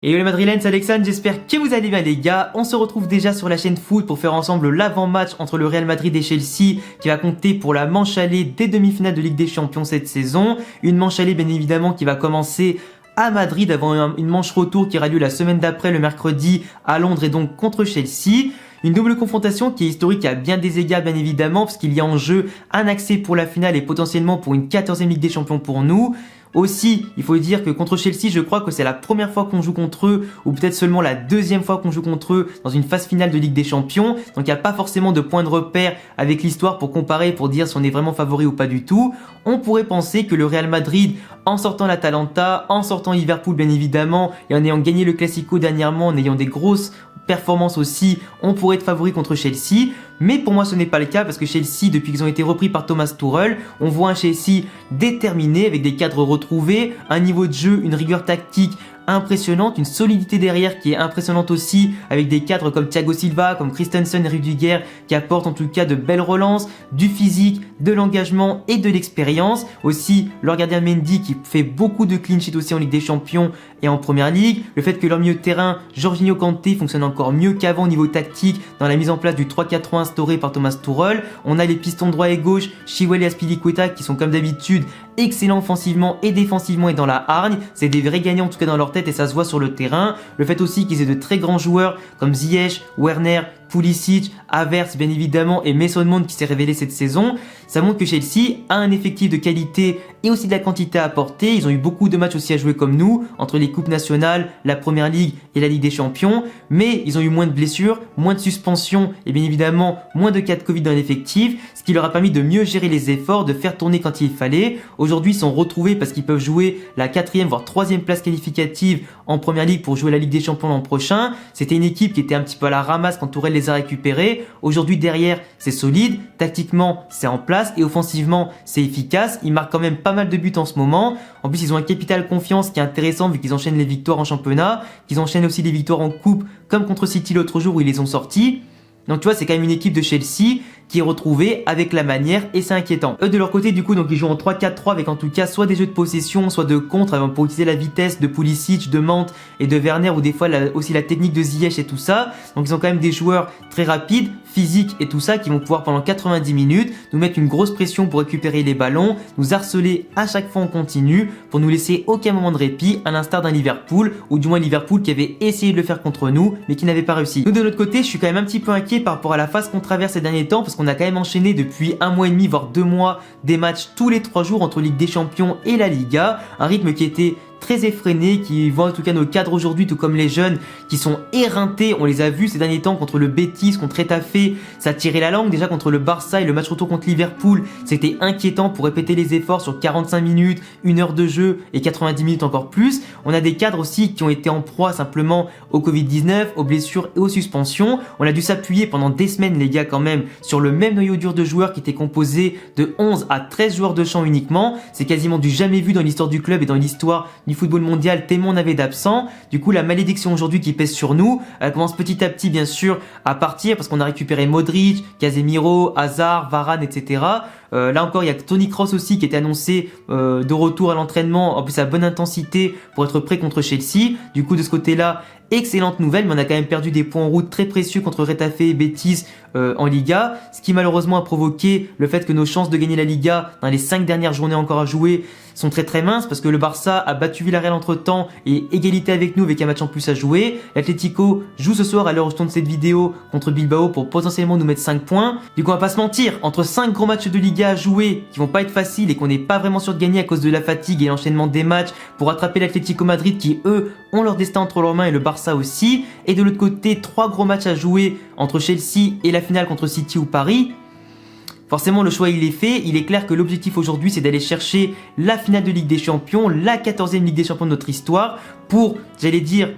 Et les Madrilènes, c'est Alexandre, j'espère que vous allez bien les gars. On se retrouve déjà sur la chaîne foot pour faire ensemble l'avant-match entre le Real Madrid et Chelsea qui va compter pour la manche aller des demi-finales de Ligue des Champions cette saison. Une manche aller bien évidemment qui va commencer à Madrid avant une manche retour qui aura lieu la semaine d'après le mercredi à Londres et donc contre Chelsea. Une double confrontation qui est historique à bien des égards bien évidemment parce qu'il y a en jeu un accès pour la finale et potentiellement pour une 14e Ligue des Champions pour nous. Aussi, il faut dire que contre Chelsea, je crois que c'est la première fois qu'on joue contre eux, ou peut-être seulement la deuxième fois qu'on joue contre eux dans une phase finale de Ligue des Champions. Donc il n'y a pas forcément de point de repère avec l'histoire pour comparer, pour dire si on est vraiment favori ou pas du tout. On pourrait penser que le Real Madrid, en sortant l'Atalanta, en sortant Liverpool bien évidemment, et en ayant gagné le Classico dernièrement, en ayant des grosses performances aussi, on pourrait être favori contre Chelsea. Mais pour moi ce n'est pas le cas parce que Chelsea, depuis qu'ils ont été repris par Thomas Tuchel, on voit un Chelsea déterminé avec des cadres retrouvés, un niveau de jeu, une rigueur tactique impressionnante, une solidité derrière qui est impressionnante aussi avec des cadres comme Thiago Silva, comme Christensen et Rudiger qui apportent en tout cas de belles relances, du physique, de l'engagement et de l'expérience. Aussi leur gardien Mendy qui fait beaucoup de clean sheet aussi en Ligue des Champions et en Première Ligue. Le fait que leur milieu de terrain, Jorginho Kanté, fonctionne encore mieux qu'avant au niveau tactique dans la mise en place du 3-4-3 instauré par Thomas Tuchel. On a les pistons droit et gauche, Chilwell et Azpilicueta qui sont comme d'habitude excellents offensivement et défensivement et dans la hargne. C'est des vrais gagnants en tout cas dans leur tête et ça se voit sur le terrain. Le fait aussi qu'ils aient de très grands joueurs comme Ziyech, Werner, Pulisic, Havertz bien évidemment et Mason Mount qui s'est révélé cette saison, ça montre que Chelsea a un effectif de qualité et aussi de la quantité à apporter. Ils ont eu beaucoup de matchs aussi à jouer comme nous, entre les coupes nationales, la Première Ligue et la Ligue des Champions, mais ils ont eu moins de blessures, moins de suspensions et bien évidemment moins de cas de Covid dans l'effectif, ce qui leur a permis de mieux gérer les efforts, de faire tourner quand il fallait. Aujourd'hui ils sont retrouvés parce qu'ils peuvent jouer la 4e voire 3e place qualificative en Première Ligue pour jouer la Ligue des Champions l'an prochain. C'était une équipe qui était un petit peu à la ramasse quand Tourelle les a récupérés. Aujourd'hui derrière c'est solide, tactiquement c'est en place et offensivement c'est efficace. Ils marquent quand même pas mal de buts en ce moment. En plus ils ont un capital confiance qui est intéressant vu qu'ils enchaînent les victoires en championnat, qu'ils enchaînent aussi les victoires en coupe comme contre City l'autre jour où ils les ont sortis. Donc tu vois c'est quand même une équipe de Chelsea qui est retrouvée avec la manière et c'est inquiétant. Eux de leur côté du coup donc ils jouent en 3-4-3 avec en tout cas soit des jeux de possession, soit de contre pour utiliser la vitesse de Pulisic, de Mount et de Werner ou des fois aussi la technique de Ziyech et tout ça. Donc ils ont quand même des joueurs très rapides, physiques et tout ça qui vont pouvoir pendant 90 minutes nous mettre une grosse pression pour récupérer les ballons, nous harceler à chaque fois en continu pour nous laisser aucun moment de répit à l'instar d'un Liverpool ou du moins Liverpool qui avait essayé de le faire contre nous mais qui n'avait pas réussi. Nous de notre côté je suis quand même un petit peu inquiet par rapport à la phase qu'on traverse ces derniers temps parce qu'on a quand même enchaîné depuis 1 mois et demi voire 2 mois des matchs tous les 3 jours entre Ligue des Champions et la Liga, un rythme qui était très effréné, qui voit en tout cas nos cadres aujourd'hui, tout comme les jeunes qui sont éreintés. On les a vus ces derniers temps contre le Betis, contre Etafé, ça tirait la langue. Déjà contre le Barça et le match retour contre Liverpool, c'était inquiétant pour répéter les efforts sur 45 minutes, 1 heure de jeu et 90 minutes encore plus. On a des cadres aussi qui ont été en proie simplement au Covid-19, aux blessures et aux suspensions. On a dû s'appuyer pendant des semaines les gars quand même sur le même noyau dur de joueurs qui était composé de 11 à 13 joueurs de champ uniquement. C'est quasiment du jamais vu dans l'histoire du club et dans l'histoire du football mondial tellement on avait d'absents. Du coup la malédiction aujourd'hui qui pèse sur nous, elle commence petit à petit bien sûr à partir parce qu'on a récupéré Modric, Casemiro, Hazard, Varane etc. Là encore il y a Toni Kroos aussi qui était annoncé de retour à l'entraînement, en plus à bonne intensité pour être prêt contre Chelsea. Du coup de ce côté là excellente nouvelle, mais on a quand même perdu des points en route très précieux contre Retafe et Betis en Liga, ce qui malheureusement a provoqué le fait que nos chances de gagner la Liga dans les 5 dernières journées encore à jouer sont très minces parce que le Barça a battu Villarreal entre temps et égalité avec nous avec un match en plus à jouer. L'Atlético joue ce soir à l'heure où je tourne cette vidéo contre Bilbao pour potentiellement nous mettre 5 points. Du coup on va pas se mentir, entre 5 gros matchs de Liga à jouer qui vont pas être faciles et qu'on n'est pas vraiment sûr de gagner à cause de la fatigue et l'enchaînement des matchs pour rattraper l'Atlético Madrid qui eux ont leur destin entre leurs mains et le Barça aussi, et de l'autre côté 3 gros matchs à jouer entre Chelsea et la finale contre City ou Paris. Forcément le choix il est fait, il est clair que l'objectif aujourd'hui c'est d'aller chercher la finale de Ligue des Champions, la 14e Ligue des Champions de notre histoire pour, j'allais dire,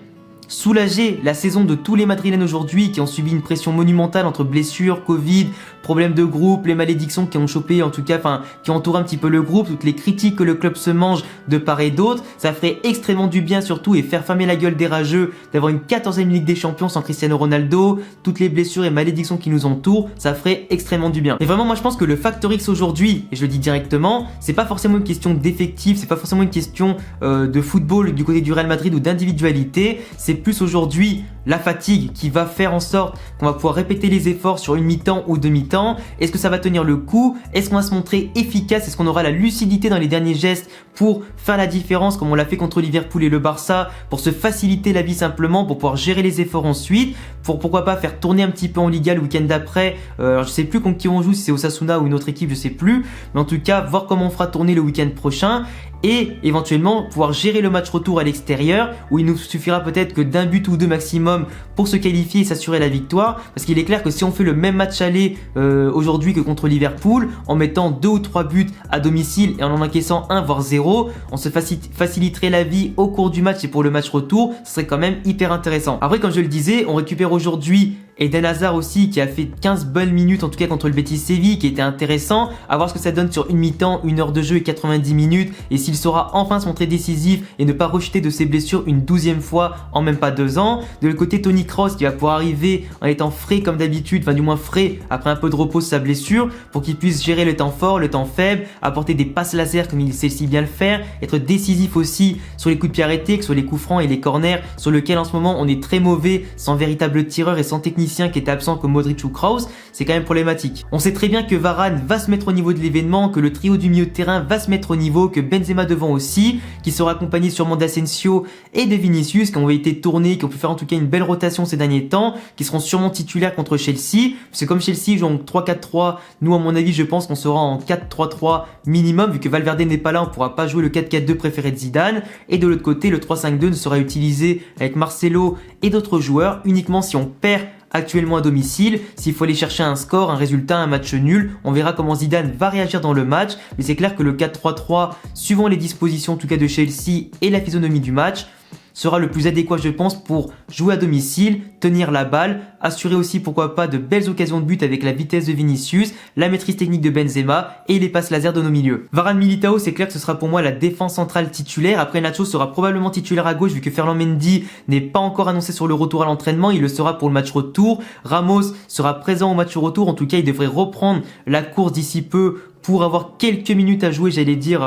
soulager la saison de tous les Madrilènes aujourd'hui qui ont subi une pression monumentale entre blessures, Covid, problèmes de groupe, les malédictions qui ont chopé, en tout cas, qui entourent un petit peu le groupe, toutes les critiques que le club se mange de part et d'autre. Ça ferait extrêmement du bien surtout et faire fermer la gueule des rageux d'avoir une 14e Ligue des Champions sans Cristiano Ronaldo, toutes les blessures et malédictions qui nous entourent, ça ferait extrêmement du bien. Et vraiment, moi je pense que le facteur X aujourd'hui, et je le dis directement, c'est pas forcément une question d'effectif, c'est pas forcément une question de football du côté du Real Madrid ou d'individualité, c'est plus aujourd'hui la fatigue qui va faire en sorte qu'on va pouvoir répéter les efforts sur une mi-temps ou demi-temps. Est-ce que ça va tenir le coup? Est-ce qu'on va se montrer efficace? Est-ce qu'on aura la lucidité dans les derniers gestes pour faire la différence comme on l'a fait contre Liverpool et le Barça, pour se faciliter la vie simplement, pour pouvoir gérer les efforts ensuite, pour pourquoi pas faire tourner un petit peu en Liga le week-end d'après. Je sais plus contre qui on joue, si c'est Osasuna ou une autre équipe, je sais plus, mais en tout cas voir comment on fera tourner le week-end prochain et éventuellement pouvoir gérer le match retour à l'extérieur où il nous suffira peut-être que d'un but ou deux maximum pour se qualifier et s'assurer la victoire, parce qu'il est clair que si on fait le même match aller aujourd'hui que contre Liverpool en mettant 2 ou 3 buts à domicile et en encaissant 1 voire 0, on se faciliterait la vie au cours du match et pour le match retour, ce serait quand même hyper intéressant. Après, comme je le disais, on récupère aujourd'hui Eden Hazard aussi qui a fait 15 bonnes minutes en tout cas contre le Betis Séville, qui était intéressant, à voir ce que ça donne sur une mi-temps, 1 heure de jeu et 90 minutes, et s'il saura enfin se montrer décisif et ne pas rejeter de ses blessures une 12e fois en même pas 2 ans. De l'autre côté, Toni Kroos qui va pouvoir arriver en étant frais comme d'habitude, enfin du moins frais après un peu de repos de sa blessure, pour qu'il puisse gérer le temps fort, le temps faible, apporter des passes laser comme il sait si bien le faire, être décisif aussi sur les coups de pied arrêtés, que ce soit les coups francs et les corners, sur lesquels en ce moment on est très mauvais, sans véritable tireur et sans technicien qui est absent comme Modric ou Kroos, c'est quand même problématique. On sait très bien que Varane va se mettre au niveau de l'événement, que le trio du milieu de terrain va se mettre au niveau, que Benzema devant aussi, qui sera accompagné sûrement d'Asensio et de Vinicius, qui ont été tournés, qui ont pu faire en tout cas une belle rotation ces derniers temps, qui seront sûrement titulaires contre Chelsea, parce que comme Chelsea joue en 3-4-3, nous à mon avis je pense qu'on sera en 4-3-3 minimum, vu que Valverde n'est pas là, on pourra pas jouer le 4-4-2 préféré de Zidane, et de l'autre côté le 3-5-2 ne sera utilisé avec Marcelo et d'autres joueurs uniquement si on perd actuellement à domicile. S'il faut aller chercher un score, un résultat, un match nul, on verra comment Zidane va réagir dans le match, mais c'est clair que le 4-3-3, suivant les dispositions en tout cas de Chelsea et la physionomie du match, sera le plus adéquat je pense pour jouer à domicile, tenir la balle, assurer aussi pourquoi pas de belles occasions de but avec la vitesse de Vinicius, la maîtrise technique de Benzema et les passes laser de nos milieux. Varane Militao, c'est clair que ce sera pour moi la défense centrale titulaire. Après, Nacho sera probablement titulaire à gauche vu que Ferland Mendy n'est pas encore annoncé sur le retour à l'entraînement, il le sera pour le match retour. Ramos sera présent au match retour, en tout cas il devrait reprendre la course d'ici peu pour avoir quelques minutes à jouer, j'allais dire,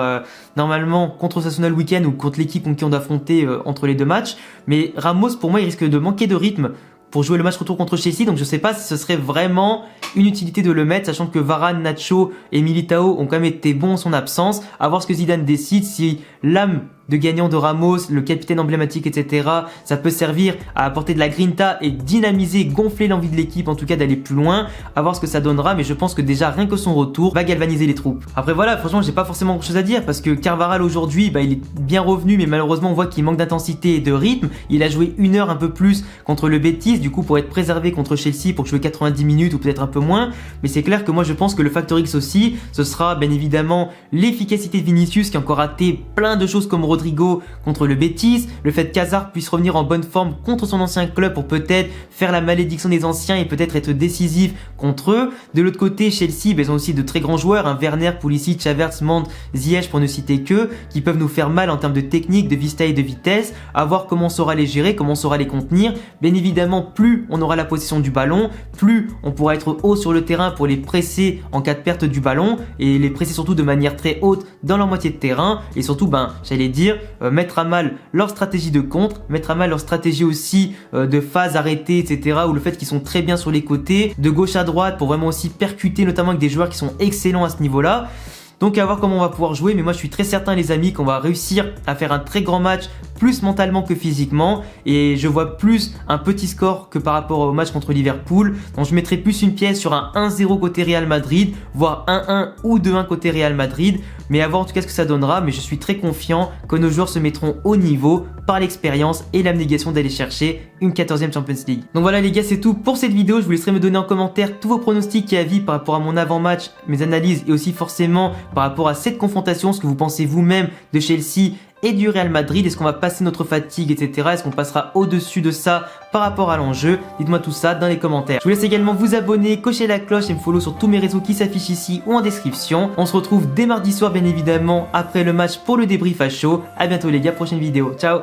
normalement contre Osasuna le week-end ou contre l'équipe contre qui on doit affronter entre les deux matchs. Mais Ramos, pour moi, il risque de manquer de rythme pour jouer le match retour contre Chelsea, donc je sais pas si ce serait vraiment une utilité de le mettre, sachant que Varane, Nacho et Militao ont quand même été bons en son absence. À voir ce que Zidane décide, si l'âme de gagnant de Ramos, le capitaine emblématique, etc., ça peut servir à apporter de la grinta et dynamiser, gonfler l'envie de l'équipe, en tout cas d'aller plus loin, à voir ce que ça donnera, mais je pense que déjà rien que son retour va galvaniser les troupes. Après voilà, franchement j'ai pas forcément grand chose à dire, parce que Carvajal aujourd'hui, il est bien revenu, mais malheureusement on voit qu'il manque d'intensité et de rythme. Il a joué 1 heure un peu plus contre le Betis, du coup pour être préservé contre Chelsea, pour jouer 90 minutes ou peut-être un peu moins, mais c'est clair que moi je pense que le facteur X aussi, ce sera bien évidemment l'efficacité de Vinicius qui a encore raté plein de choses comme Rodrigo contre le Betis, le fait qu'Hazard puisse revenir en bonne forme contre son ancien club pour peut-être faire la malédiction des anciens et peut-être être décisif contre eux. De l'autre côté, Chelsea, ils ont aussi de très grands joueurs, Werner, Pulisic, Havertz, Mand, Ziyech pour ne citer que, qui peuvent nous faire mal en termes de technique, de vista et de vitesse, à voir comment on saura les gérer, comment on saura les contenir. Bien évidemment, plus on aura la possession du ballon, plus on pourra être haut sur le terrain pour les presser en cas de perte du ballon et les presser surtout de manière très haute dans leur moitié de terrain et surtout, j'allais dire, mettre à mal leur stratégie de contre, mettre à mal leur stratégie aussi de phase arrêtée, etc. ou le fait qu'ils sont très bien sur les côtés, de gauche à droite pour vraiment aussi percuter, notamment avec des joueurs qui sont excellents à ce niveau-là. Donc à voir comment on va pouvoir jouer, mais moi je suis très certain les amis qu'on va réussir à faire un très grand match, plus mentalement que physiquement, et je vois plus un petit score que par rapport au match contre Liverpool. Donc je mettrai plus une pièce sur un 1-0 côté Real Madrid, voire 1-1 ou 2-1 côté Real Madrid, mais à voir en tout cas ce que ça donnera. Mais je suis très confiant que nos joueurs se mettront au niveau par l'expérience et l'abnégation d'aller chercher une 14e Champions League. Donc voilà les gars, c'est tout pour cette vidéo. Je vous laisserai me donner en commentaire tous vos pronostics et avis par rapport à mon avant-match, mes analyses et aussi forcément par rapport à cette confrontation, ce que vous pensez vous-même de Chelsea et du Real Madrid? Est-ce qu'on va passer notre fatigue, etc. Est-ce qu'on passera au-dessus de ça par rapport à l'enjeu? Dites-moi tout ça dans les commentaires. Je vous laisse également vous abonner, cocher la cloche et me follow sur tous mes réseaux qui s'affichent ici ou en description. On se retrouve dès mardi soir bien évidemment après le match pour le débrief à chaud. A bientôt les gars, prochaine vidéo. Ciao.